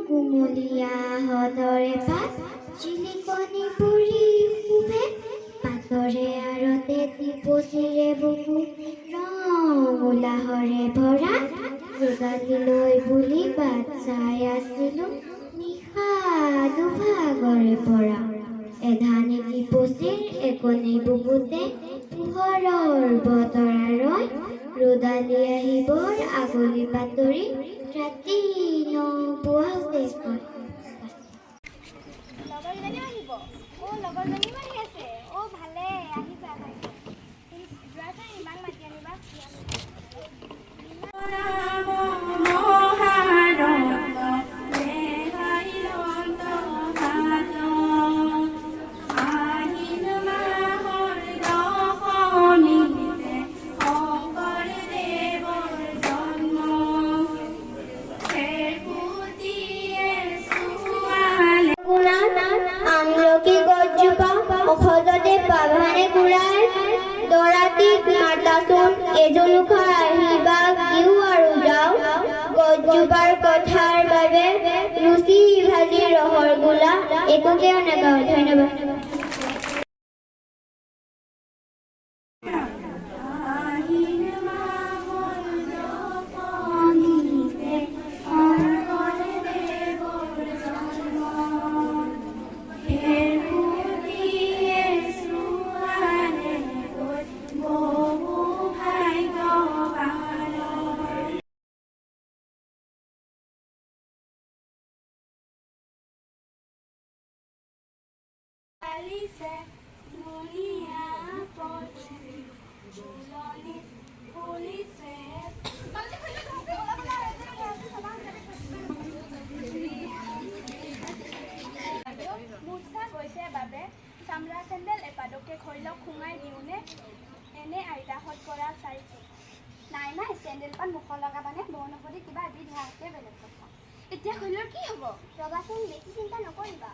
কুমলীয়া হদৰে পাত জিলিকনি পৰি শুভে পাতৰে আৰতে টিপচিৰে বুকু ৰং উলাহৰে ভৰা ৰোদালিলৈ বুলি বাট চাই আছিলোঁ নিশা দুভাগৰে পৰা এধানি টিপচিৰ একনি বুকুতে পোহৰৰ বতৰা ৰয় ৰোদালি আহিবৰ আগলি বাতৰি ৰাতি নপুৱাওতে কয় লগৰজনীও আহিব লগৰজনীও আহি আছে ভালে আহিবা যোৱাচোন ইমান মাতি আনিবা আমলকি গছজোপা অসজতে পাভানে ঘূৰাই দৰাটিক মাতাচোন এজোলোখা আহিবা দিও আৰু যাওঁ গছজোপাৰ কথাৰ বাবে লুচি ভাজি ৰহৰ গোলা একোকেও নাগাওঁ ধন্যবাদ Alice, Monia, Pochi, Juloni, Police. মুঠা গৈছে বাবে চামৰা চেণ্ডেল এপাদকে খৈলক সোমাই দিওঁনে এনে আইতাহঁত কৰা চাইছে নাই চেণ্ডেলপাত মুখত লগাবানে বৰ্ণপতি কিবা এবিধ হোৱাকে বেলেগ কথা এতিয়া খৈলৰ কি হ'ব ৰবাচোন বেছি চিন্তা নকৰিবা